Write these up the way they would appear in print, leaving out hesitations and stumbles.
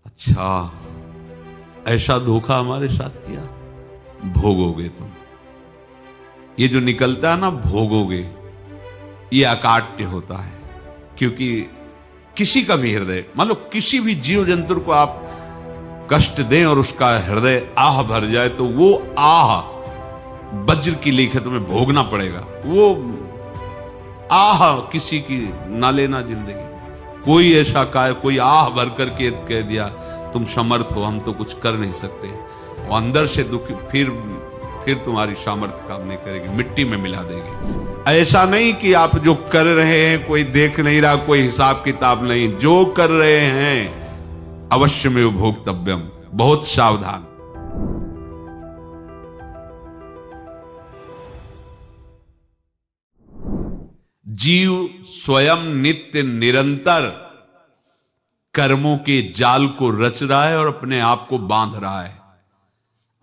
अच्छा, ऐसा धोखा हमारे साथ किया, भोगोगे तुम। ये जो निकलता है ना भोगोगे, ये अकाट्य होता है। क्योंकि किसी का भी हृदय, मान लो किसी भी जीव जंतु को आप कष्ट दें और उसका हृदय आह भर जाए, तो वो आह वज्र की लेखे तुम्हें भोगना पड़ेगा। वो आह किसी की ना लेना जिंदगी। कोई ऐसा कोई आह भर करके कह दिया तुम समर्थ हो, हम तो कुछ कर नहीं सकते, और अंदर से दुखी, फिर तुम्हारी सामर्थ्य काम नहीं करेगी, मिट्टी में मिला देगी। ऐसा नहीं कि आप जो कर रहे हैं कोई देख नहीं रहा, कोई हिसाब किताब नहीं, जो कर रहे हैं अवश्य में भोक्तव्यम, बहुत सावधान। जीव स्वयं नित्य निरंतर कर्मों के जाल को रच रहा है और अपने आप को बांध रहा है।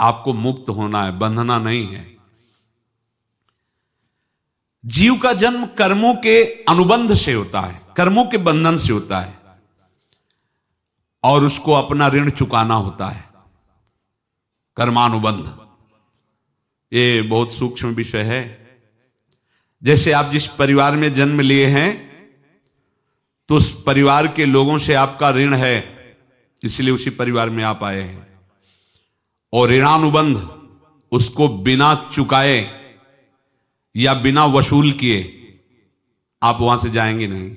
आपको मुक्त होना है, बंधना नहीं है। जीव का जन्म कर्मों के अनुबंध से होता है, कर्मों के बंधन से होता है, और उसको अपना ऋण चुकाना होता है। कर्मानुबंध ये बहुत सूक्ष्म विषय है। जैसे आप जिस परिवार में जन्म लिए हैं, तो उस परिवार के लोगों से आपका ऋण है, इसलिए उसी परिवार में आप आए हैं। और ऋणानुबंध, उसको बिना चुकाए या बिना वसूल किए आप वहां से जाएंगे नहीं।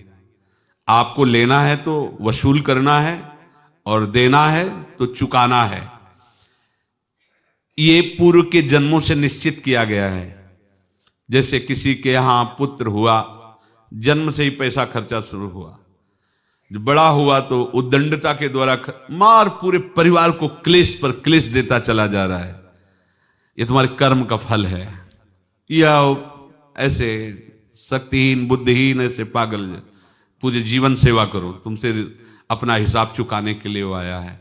आपको लेना है तो वसूल करना है, और देना है तो चुकाना है। ये पूर्व के जन्मों से निश्चित किया गया है। जैसे किसी के यहां पुत्र हुआ, जन्म से ही पैसा खर्चा शुरू हुआ, जो बड़ा हुआ तो उद्दंडता के द्वारा मार पूरे परिवार को क्लेश पर क्लेश देता चला जा रहा है। ये तुम्हारे कर्म का फल है। या ऐसे शक्तिहीन बुद्धिहीन ऐसे पागल पूरे जीवन सेवा करो, तुमसे अपना हिसाब चुकाने के लिए वो आया है।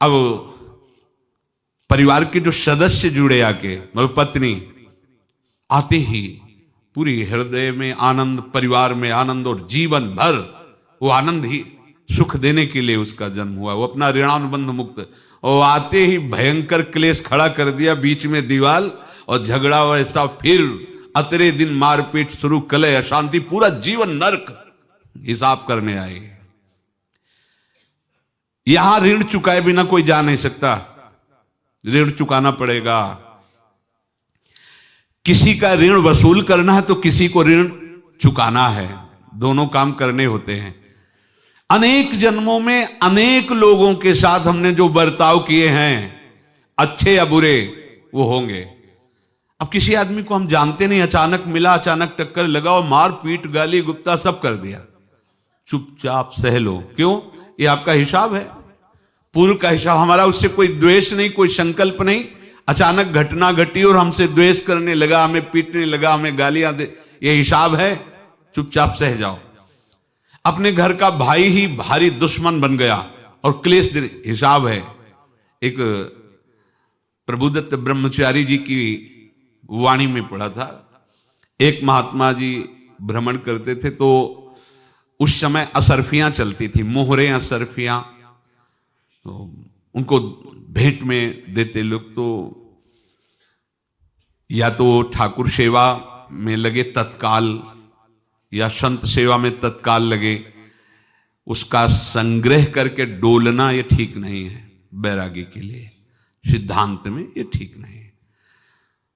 अब परिवार के जो सदस्य जुड़े आके, मतलब पत्नी आते ही पूरी हृदय में आनंद, परिवार में आनंद, और जीवन भर वो आनंद ही सुख देने के लिए उसका जन्म हुआ। वो अपना ऋणानुबंध मुक्त, और आते ही भयंकर क्लेश खड़ा कर दिया, बीच में दीवाल और झगड़ा वैसा, फिर अतरे दिन मारपीट शुरू, कलह अशांति, पूरा जीवन नरक हिसाब करने आए। यहां ऋण चुकाए बिना कोई जा नहीं सकता, ऋण चुकाना पड़ेगा। किसी का ऋण वसूल करना है तो किसी को ऋण चुकाना है, दोनों काम करने होते हैं। अनेक जन्मों में अनेक लोगों के साथ हमने जो बर्ताव किए हैं, अच्छे या बुरे, वो होंगे। अब किसी आदमी को हम जानते नहीं, अचानक मिला, अचानक टक्कर लगा और मार पीट गाली गुप्ता सब कर दिया, चुपचाप सह लो। क्यों? ये आपका हिसाब है, पूर्व का हिसाब। हमारा उससे कोई द्वेष नहीं, कोई संकल्प नहीं। अचानक घटना घटी और हमसे द्वेष करने लगा, हमें पीटने लगा, हमें गालियां दे, ये हिसाब है, चुपचाप सह जाओ। अपने घर का भाई ही भारी दुश्मन बन गया और क्लेश दे, हिसाब है। एक प्रभुदत्त ब्रह्मचारी जी की वाणी में पढ़ा था, एक महात्मा जी भ्रमण करते थे, तो उस समय असरफियां चलती थी, मोहरे असरफियां, तो उनको भेंट में देते लोग। तो या तो ठाकुर सेवा में लगे तत्काल, या संत सेवा में तत्काल लगे, उसका संग्रह करके डोलना ये ठीक नहीं है। बैरागी के लिए सिद्धांत में ये ठीक नहीं है।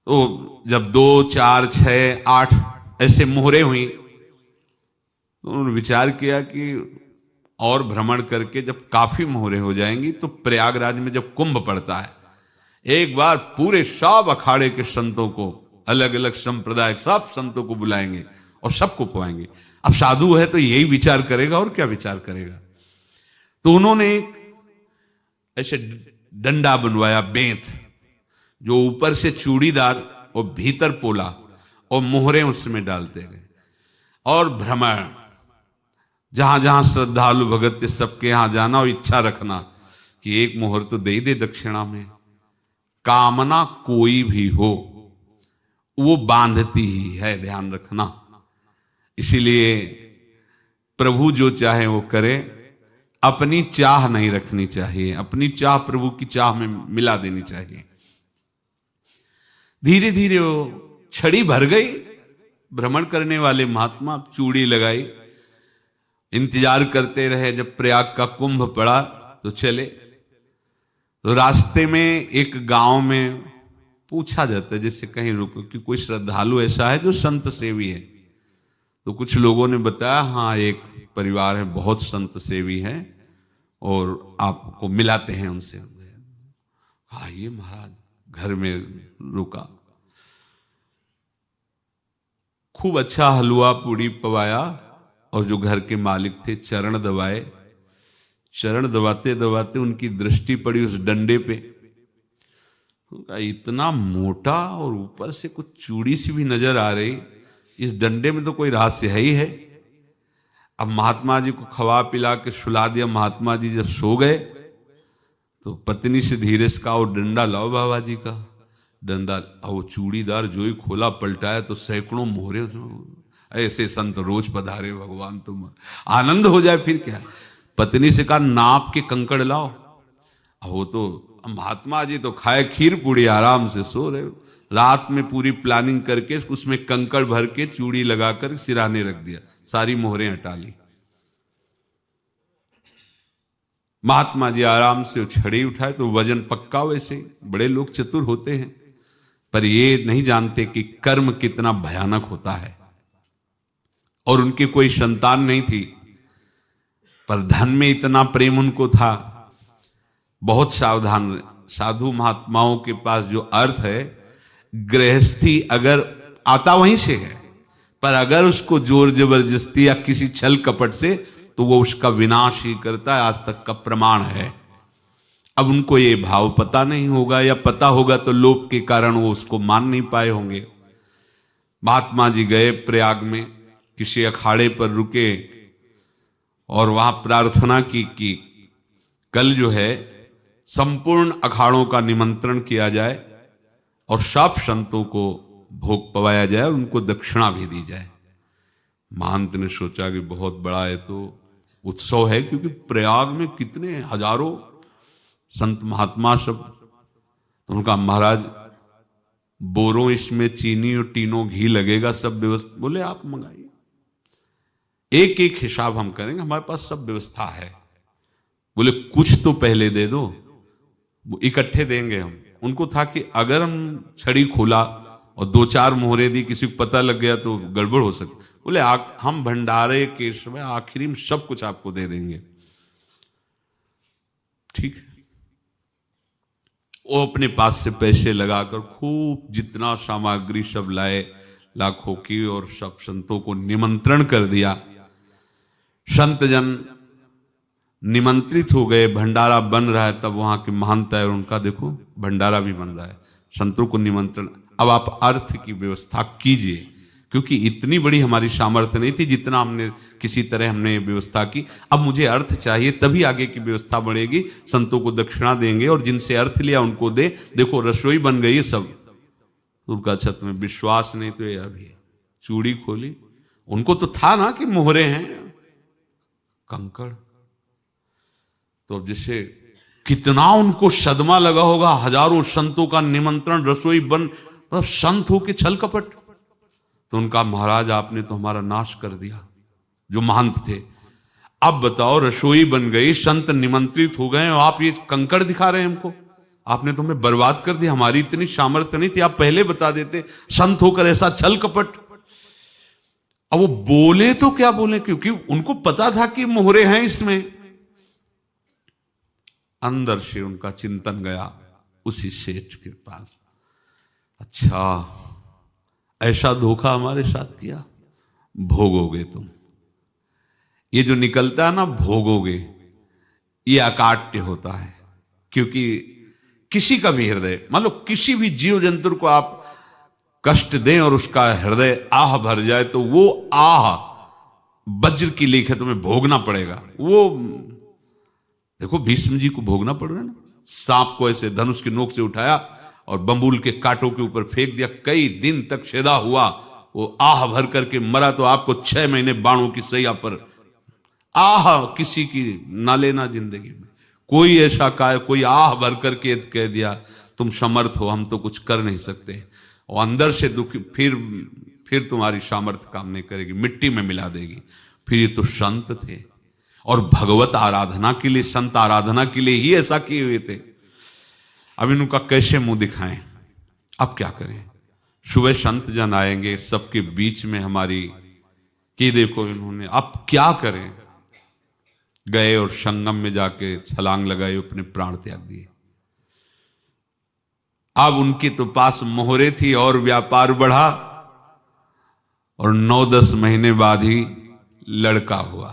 तो जब 2, 4, 6, 8 ऐसे मोहरे हुई, तो उन्होंने विचार किया कि और भ्रमण करके जब काफी मोहरे हो जाएंगी तो प्रयागराज में जब कुंभ पड़ता है, एक बार पूरे सब अखाड़े के संतों को, अलग अलग संप्रदाय सब संतों को बुलाएंगे और सबको पवाएंगे। अब साधु है तो यही विचार करेगा, और क्या विचार करेगा। तो उन्होंने ऐसे डंडा बनवाया, बेंत, जो ऊपर से चूड़ीदार और भीतर पोला, और मोहरे उसमें डालते गए। और भ्रमण, जहां जहां श्रद्धालु भगत थे सबके यहां जाना और इच्छा रखना कि एक मोहर तो दे दे दक्षिणा में। कामना कोई भी हो वो बांधती ही है, ध्यान रखना। इसीलिए प्रभु जो चाहे वो करे, अपनी चाह नहीं रखनी चाहिए, अपनी चाह प्रभु की चाह में मिला देनी चाहिए। धीरे धीरे वो छड़ी भर गई। भ्रमण करने वाले महात्मा चूड़ी लगाई, इंतजार करते रहे। जब प्रयाग का कुंभ पड़ा तो चले। तो रास्ते में एक गांव में पूछा जाता है, जैसे कहीं रुको कि कोई श्रद्धालु ऐसा है जो संत सेवी है। तो कुछ लोगों ने बताया, हाँ एक परिवार है बहुत संत सेवी है और आपको मिलाते हैं उनसे। आइए महाराज, घर में रुका। खूब अच्छा हलवा पूड़ी पवाया और जो घर के मालिक थे चरण दबाए। चरण दबाते दबाते उनकी दृष्टि पड़ी उस डंडे पे। इतना मोटा और ऊपर से कुछ चूड़ी सी भी नजर आ रही, इस डंडे में तो कोई रहस्य है ही है। अब महात्मा जी को खवा पिला के सुला दिया। महात्मा जी जब सो गए तो पत्नी से धीरे से कहा, वो डंडा लाओ बाबा जी का डंडा। वो चूड़ीदार जो ही खोला पलटाया तो सैकड़ों मोहरे। ऐसे संत रोज पधारे भगवान, तुम आनंद हो जाए फिर क्या। पत्नी से कहा, नाप के कंकड़ लाओ। वो तो महात्मा जी तो खाए खीर पूड़ी, आराम से सो रहे। रात में पूरी प्लानिंग करके उसमें कंकड़ भर के चूड़ी लगाकर सिराने रख दिया, सारी मोहरें हटा ली। महात्मा जी आराम से छड़ी उठाए तो वजन पक्का। वैसे बड़े लोग चतुर होते हैं, पर ये नहीं जानते कि कर्म कितना भयानक होता है। और उनकी कोई संतान नहीं थी, पर धन में इतना प्रेम उनको था। बहुत सावधान। साधु महात्माओं के पास जो अर्थ है, गृहस्थी अगर आता वहीं से है, पर अगर उसको जोर जबरदस्ती या किसी छल कपट से, तो वो उसका विनाश ही करता है। आज तक का प्रमाण है। अब उनको ये भाव पता नहीं होगा, या पता होगा तो लोभ के कारण वो उसको मान नहीं पाए होंगे। महात्मा जी गए प्रयाग में, किसी अखाड़े पर रुके और वहां प्रार्थना की कि कल जो है संपूर्ण अखाड़ों का निमंत्रण किया जाए और सब संतों को भोग पवाया जाए और उनको दक्षिणा भी दी जाए। महंत ने सोचा कि बहुत बड़ा है तो उत्सव है, क्योंकि प्रयाग में कितने हजारों संत महात्मा सब। तो उनका महाराज बोरों इसमें चीनी और टीनों घी लगेगा, सब व्यवस्था। बोले आप मंगाइए, एक एक हिसाब हम करेंगे, हमारे पास सब व्यवस्था है। बोले कुछ तो पहले दे दो, वो इकट्ठे देंगे हम। उनको था कि अगर हम छड़ी खोला और दो चार मोहरे दी, किसी को पता लग गया तो गड़बड़ हो सकती। बोले हम भंडारे के समय आखिरी में सब कुछ आपको दे देंगे। ठीक है। वो अपने पास से पैसे लगाकर खूब जितना सामग्री सब लाए, लाखों की, और सब संतों को निमंत्रण कर दिया। संत जन निमंत्रित हो गए, भंडारा बन रहा है। तब वहां के महंत है और उनका देखो भंडारा भी बन रहा है, संतों को निमंत्रण। अब आप अर्थ की व्यवस्था कीजिए, क्योंकि इतनी बड़ी हमारी सामर्थ्य नहीं थी जितना हमने किसी तरह हमने व्यवस्था की। अब मुझे अर्थ चाहिए, तभी आगे की व्यवस्था बढ़ेगी। संतों को दक्षिणा देंगे और जिनसे अर्थ लिया उनको दे। देखो रसोई बन गई है सब। उनका छत में विश्वास नहीं तो ये अभी चूड़ी खोली। उनको तो था ना कि मोहरे हैं, कंकड़। तो जैसे कितना उनको सदमा लगा होगा। हजारों संतों का निमंत्रण, रसोई बन, मतलब संत हो के छल कपट। तो उनका महाराज आपने तो हमारा नाश कर दिया, जो महंत थे। अब बताओ रसोई बन गई, संत निमंत्रित हो गए और आप ये कंकड़ दिखा रहे हैं हमको। आपने तो हमें बर्बाद कर दिया। हमारी इतनी सामर्थ्य नहीं थी, आप पहले बता देते। संत होकर ऐसा छल कपट। अब वो बोले तो क्या बोले, क्योंकि उनको पता था कि मोहरे हैं इसमें। अंदर से उनका चिंतन गया उसी सेठ के पास, अच्छा ऐसा धोखा हमारे साथ किया, भोगोगे तुम। ये जो निकलता है ना भोगोगे, ये अकाट्य होता है। क्योंकि किसी का भी हृदय, मान लो किसी भी जीव जंतु को आप कष्ट दें और उसका हृदय आह भर जाए, तो वो आह वज्र की लेख है, तुम्हें भोगना पड़ेगा। वो देखो भीष्म जी को भोगना पड़ रहा है ना। सांप को ऐसे धनुष की नोक से उठाया और बंबूल के कांटों के ऊपर फेंक दिया, कई दिन तक शेदा हुआ, वो आह भर करके मरा। तो आपको 6 महीने बाणों की सैया पर आह किसी की ना लेना जिंदगी में। कोई ऐसा कोई आह भर करके कह दिया तुम समर्थ हो, हम तो कुछ कर नहीं सकते, और अंदर से दुखी, फिर तुम्हारी सामर्थ्य काम नहीं करेगी, मिट्टी में मिला देगी। फिर ये तो संत थे और भगवत आराधना के लिए, संत आराधना के लिए ही ऐसा किए हुए थे। अब इनका कैसे मुंह दिखाएं, अब क्या करें। सुबह संत जन आएंगे, सबके बीच में हमारी कि देखो इन्होंने, अब क्या करें। गए और संगम में जाके छलांग लगाई, अपने प्राण त्याग दिए। अब उनके तो पास मोहरे थी और व्यापार बढ़ा, और 9-10 महीने बाद ही लड़का हुआ।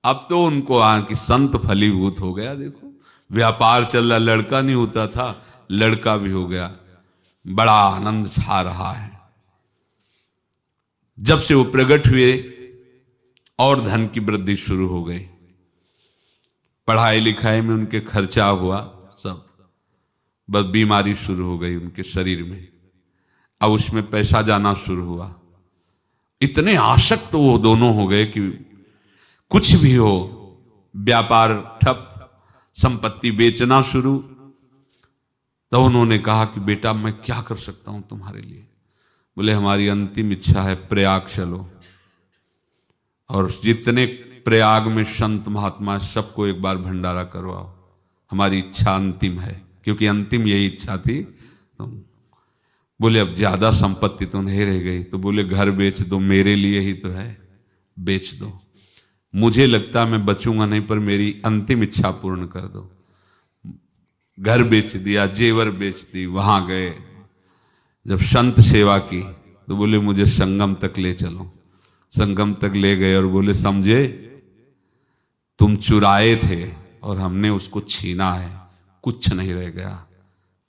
अब तो उनको कि संत फलीभूत हो गया। देखो व्यापार चल रहा, लड़का नहीं होता था, लड़का भी हो गया। बड़ा आनंद छा रहा है। जब से वो प्रकट हुए और धन की वृद्धि शुरू हो गई, पढ़ाई लिखाई में उनके खर्चा हुआ सब, बस बीमारी शुरू हो गई उनके शरीर में। अब उसमें पैसा जाना शुरू हुआ। इतने आसक्त तो वो दोनों हो गए कि कुछ भी हो, व्यापार ठप, संपत्ति बेचना शुरू। तो उन्होंने कहा कि बेटा मैं क्या कर सकता हूं तुम्हारे लिए। बोले हमारी अंतिम इच्छा है प्रयाग चलो, और जितने प्रयाग में संत महात्मा सबको एक बार भंडारा करवाओ, हमारी इच्छा अंतिम है। क्योंकि अंतिम यही इच्छा थी। तो बोले अब ज्यादा संपत्ति तो नहीं रह गई। तो बोले घर बेच दो, मेरे लिए ही तो है, बेच दो। मुझे लगता मैं बचूंगा नहीं, पर मेरी अंतिम इच्छा पूर्ण कर दो। घर बेच दिया, जेवर बेच दी। वहां गए, जब संत सेवा की तो बोले मुझे संगम तक ले चलो। संगम तक ले गए और बोले समझे तुम चुराए थे और हमने उसको छीना है, कुछ नहीं रह गया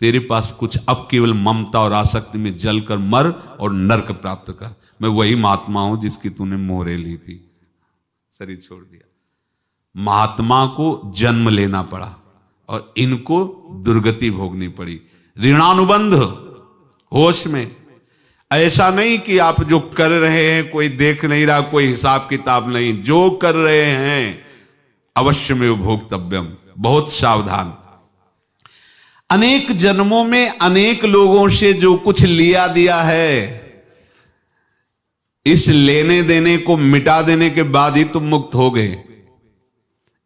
तेरे पास कुछ, अब केवल ममता और आसक्ति में जलकर मर और नरक प्राप्त कर। मैं वही महात्मा हूं जिसकी तूने मोहरे ली थी, शरीर छोड़ दिया। महात्मा को जन्म लेना पड़ा और इनको दुर्गति भोगनी पड़ी। ऋणानुबंध होश में, ऐसा नहीं कि आप जो कर रहे हैं कोई देख नहीं रहा, कोई हिसाब किताब नहीं, जो कर रहे हैं अवश्य में भोक्तव्यम। बहुत सावधान। अनेक जन्मों में अनेक लोगों से जो कुछ लिया दिया है, इस लेने देने को मिटा देने के बाद ही तुम मुक्त हो गए।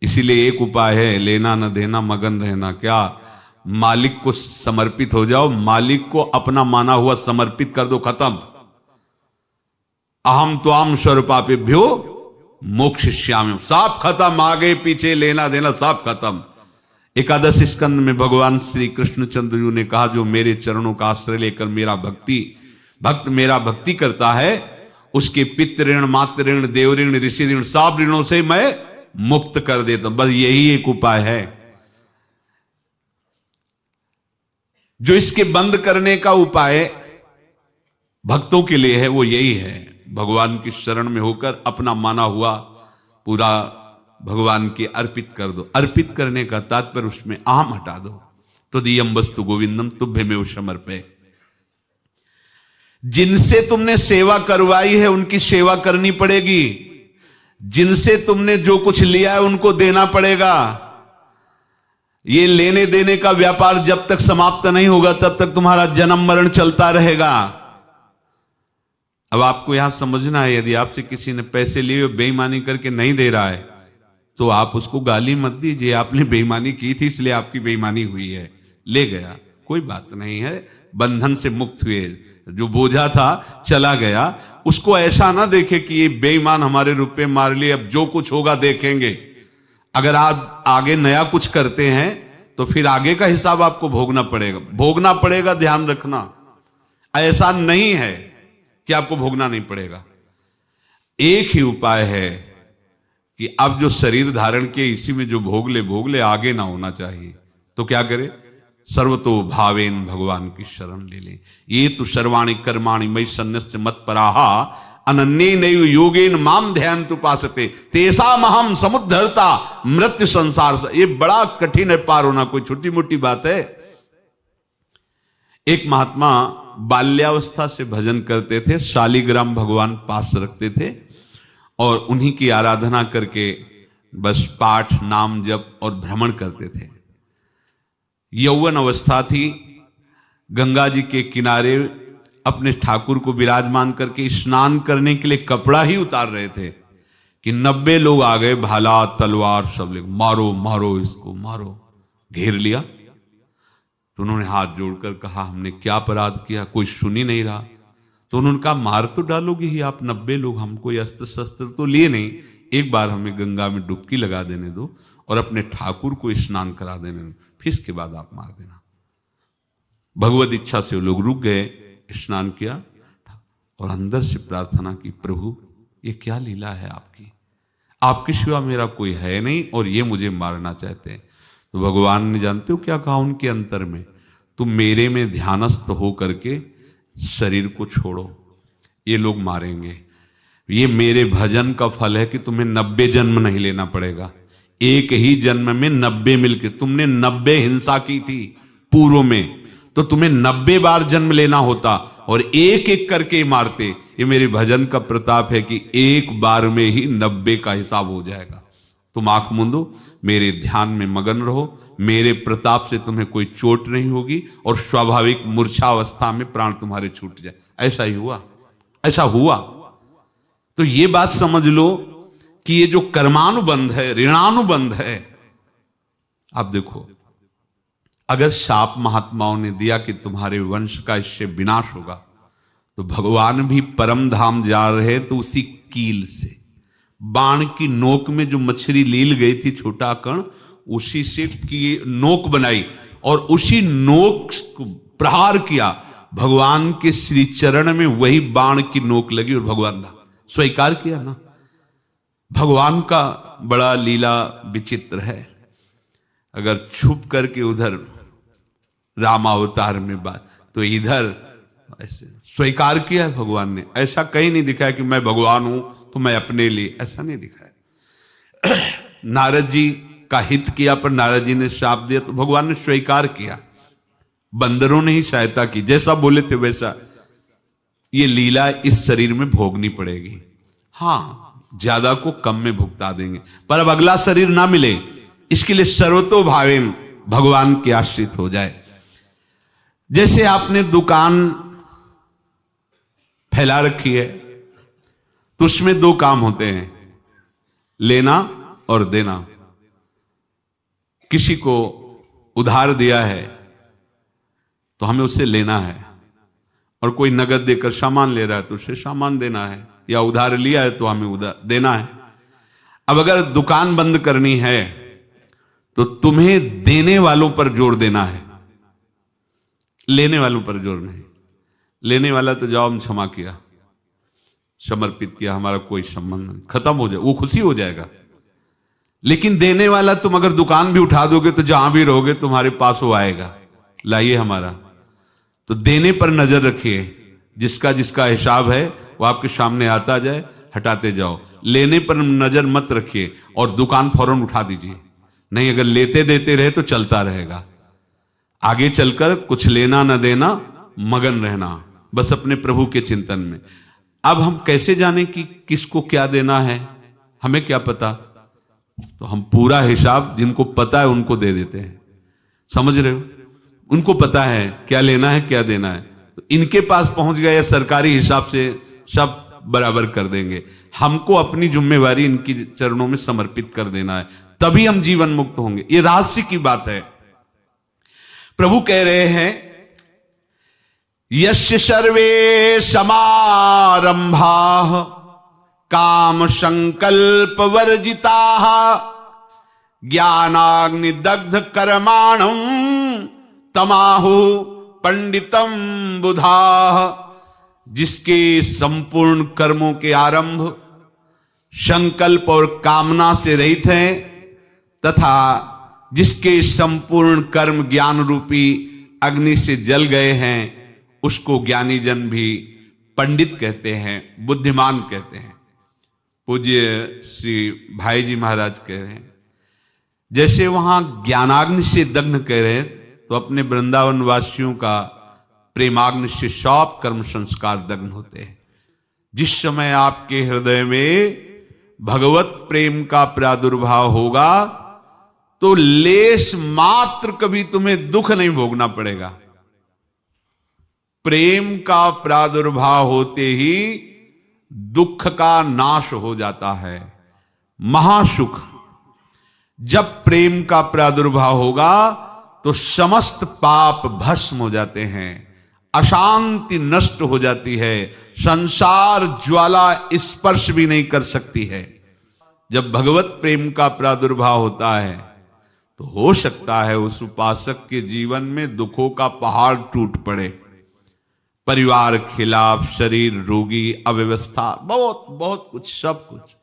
इसीलिए एक उपाय है, लेना न देना मगन रहना। क्या? मालिक को समर्पित हो जाओ, मालिक को अपना माना हुआ समर्पित कर दो, खत्म। अहम त्वाम स्वरूपापेभ्यो मोक्षयिष्यामि, सब खत्म। आगे पीछे लेना देना सब खत्म। एकादश स्कंद में भगवान श्री कृष्णचंद्र जी ने कहा जो मेरे चरणों का आश्रय लेकर भक्त मेरा भक्ति करता है, उसके पितृ ऋण, मातृ ऋण, देव ऋण, ऋषि ऋण, सब ऋणों से मैं मुक्त कर देता हूं। बस यही एक उपाय है जो इसके बंद करने का उपाय भक्तों के लिए है। वो यही है, भगवान की शरण में होकर अपना माना हुआ पूरा भगवान के अर्पित कर दो। अर्पित करने का तात्पर्य उसमें अहम हटा दो। तो दियम वस्तु गोविंदम तुभ्यमेव समर्पये। जिनसे तुमने सेवा करवाई है उनकी सेवा करनी पड़ेगी। जिनसे तुमने जो कुछ लिया है उनको देना पड़ेगा। ये लेने देने का व्यापार जब तक समाप्त नहीं होगा तब तक तुम्हारा जन्म मरण चलता रहेगा। अब आपको यहां समझना है, यदि आपसे किसी ने पैसे लिए बेईमानी करके नहीं दे रहा है तो आप उसको गाली मत दीजिए। आपने बेईमानी की थी इसलिए आपकी बेईमानी हुई है, ले गया, कोई बात नहीं है, बंधन से मुक्त हुए, जो बोझा था चला गया। उसको ऐसा ना देखे कि ये बेईमान हमारे रुपए मार लिए, अब जो कुछ होगा देखेंगे। अगर आप आगे नया कुछ करते हैं तो फिर आगे का हिसाब आपको भोगना पड़ेगा, ध्यान रखना। ऐसा नहीं है कि आपको भोगना नहीं पड़ेगा। एक ही उपाय है कि अब जो शरीर धारण किए इसी में जो भोग ले, आगे ना होना चाहिए। तो क्या करे? सर्वतो भावेन भगवान की शरण ले ले। ये तो सर्वाणि कर्माणि मयि सन्न्यस्य मत्पराहा अनन्येनैव योगेन माम ध्यायन्तु उपासते तेषामहं समुद्धर्ता मृत्यु संसार से। ये बड़ा कठिन है पार होना, कोई छोटी मोटी बात है। एक महात्मा बाल्यावस्था से भजन करते थे, शालिग्राम भगवान पास रखते थे और उन्हीं की आराधना करके बस पाठ नाम जप और भ्रमण करते थे। यौवन अवस्था थी, गंगा जी के किनारे अपने ठाकुर को विराजमान करके स्नान करने के लिए कपड़ा ही उतार रहे थे कि 90 लोग आ गए, भाला तलवार सब ले, मारो मारो इसको मारो, घेर लिया। तो उन्होंने हाथ जोड़कर कहा हमने क्या अपराध किया, कोई सुन ही नहीं रहा। तो उन्होंने कहा मार तो डालोगे ही आप 90 लोग, हम कोई अस्त्र शस्त्र तो लिए नहीं, एक बार हमें गंगा में डुबकी लगा देने दो और अपने ठाकुर को स्नान करा देने दो, फिर इसके बाद आप मार देना। भगवत इच्छा से वो लोग रुक गए, स्नान किया और अंदर से प्रार्थना की, प्रभु ये क्या लीला है आपकी, आपके सिवा मेरा कोई है नहीं और ये मुझे मारना चाहते हैं। तो भगवान ने जानते हो क्या कहा उनके अंतर में, तुम मेरे में ध्यानस्थ हो करके शरीर को छोड़ो, ये लोग मारेंगे, ये मेरे भजन का फल है कि तुम्हें 90 जन्म नहीं लेना पड़ेगा, एक ही जन्म में 90 मिलके, तुमने 90 हिंसा की थी पूर्व में, तो तुम्हें 90 बार जन्म लेना होता और एक एक करके मारते। ये मेरे भजन का प्रताप है कि एक बार में ही 90 का हिसाब हो जाएगा। तुम आंख मूंदो, मेरे ध्यान में मगन रहो, मेरे प्रताप से तुम्हें कोई चोट नहीं होगी और स्वाभाविक मूर्छावस्था में प्राण तुम्हारे छूट जाए। ऐसा ही हुआ, ऐसा हुआ। तो ये बात समझ लो कि ये जो कर्मानुबंध है, ऋणानुबंध है। अब देखो, अगर शाप महात्माओं ने दिया कि तुम्हारे वंश का इससे विनाश होगा, तो भगवान भी परम धाम जा रहे तो उसी कील से, बाण की नोक में जो मछली लील गई थी छोटा कण, उसी से की नोक बनाई और उसी नोक को प्रहार किया, भगवान के श्री चरण में वही बाण की नोक लगी और भगवान ने स्वीकार किया ना। भगवान का बड़ा लीला विचित्र है। अगर छुप करके उधर रामावतार में बात, तो इधर ऐसे स्वीकार किया है भगवान ने। ऐसा कहीं नहीं दिखाया कि मैं भगवान हूं तो मैं अपने लिए, ऐसा नहीं दिखाया। नारद जी का हित किया पर नारद जी ने श्राप दिया तो भगवान ने स्वीकार किया। बंदरों ने ही सहायता की, जैसा बोले थे वैसा। ये लीला इस शरीर में भोगनी पड़ेगी। हाँ, ज्यादा को कम में भुगता देंगे, पर अब अगला शरीर ना मिले, इसके लिए सर्वतो भावेन भगवान के आश्रित हो जाए। जैसे आपने दुकान फैला रखी है तो उसमें दो काम होते हैं, लेना और देना। किसी को उधार दिया है तो हमें उससे लेना है, और कोई नगद देकर सामान ले रहा है तो उसे सामान देना है, या उधार लिया है तो हमें उधार देना है। अब अगर दुकान बंद करनी है तो तुम्हें देने वालों पर जोर देना है, लेने वालों पर जोर नहीं। लेने वाला तो जाओ हम क्षमा किया, समर्पित किया, हमारा कोई संबंध नहीं, खत्म हो जाए, वो खुशी हो जाएगा। लेकिन देने वाला तुम अगर दुकान भी उठा दोगे तो जहां भी रहोगे तुम्हारे पास वो आएगा, लाइए हमारा। तो देने पर नजर रखिए, जिसका जिसका हिसाब है वो आपके सामने आता जाए, हटाते जाओ। लेने पर नजर मत रखिए और दुकान फौरन उठा दीजिए, नहीं अगर लेते देते रहे तो चलता रहेगा। आगे चलकर कुछ लेना न देना, मगन रहना बस अपने प्रभु के चिंतन में। अब हम कैसे जाने कि किसको क्या देना है, हमें क्या पता? तो हम पूरा हिसाब जिनको पता है उनको दे देते हैं, समझ रहे हो? उनको पता है क्या लेना है क्या देना है, तो इनके पास पहुंच गए या सरकारी हिसाब से सब बराबर कर देंगे। हमको अपनी जिम्मेवारी इनकी चरणों में समर्पित कर देना है, तभी हम जीवन मुक्त होंगे। ये रहस्य की बात है। प्रभु कह रहे हैं, यस्य सर्वे समारंभा काम संकल्प वर्जिता ज्ञानाग्नि दग्ध कर्माणं तमाहु पंडितम बुधा। जिसके संपूर्ण कर्मों के आरंभ संकल्प और कामना से रहित हैं, तथा जिसके संपूर्ण कर्म ज्ञान रूपी अग्नि से जल गए हैं, उसको ज्ञानी जन भी पंडित कहते हैं, बुद्धिमान कहते हैं। पूज्य श्री भाई जी महाराज कह रहे हैं, जैसे वहां ज्ञानाग्नि से दग्न कह रहे हैं, तो अपने वृंदावन वासियों का प्रेमाग्नि से सब कर्म संस्कार दग्न होते हैं। जिस समय आपके हृदय में भगवत प्रेम का प्रादुर्भाव होगा तो लेश मात्र कभी तुम्हें दुख नहीं भोगना पड़ेगा। प्रेम का प्रादुर्भाव होते ही दुख का नाश हो जाता है, महासुख। जब प्रेम का प्रादुर्भाव होगा तो समस्त पाप भस्म हो जाते हैं, अशांति नष्ट हो जाती है, संसार ज्वाला स्पर्श भी नहीं कर सकती है। जब भगवत प्रेम का प्रादुर्भाव होता है तो हो सकता है उस उपासक के जीवन में दुखों का पहाड़ टूट पड़े, परिवार खिलाफ, शरीर रोगी, अव्यवस्था, बहुत बहुत कुछ, सब कुछ।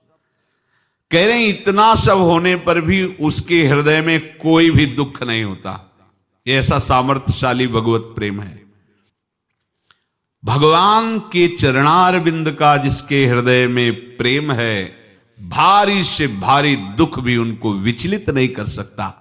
कह रहे हैं इतना सब होने पर भी उसके हृदय में कोई भी दुख नहीं होता। ये ऐसा सामर्थ्यशाली भगवत प्रेम है। भगवान के चरणारविंद का जिसके हृदय में प्रेम है, भारी से भारी दुख भी उनको विचलित नहीं कर सकता।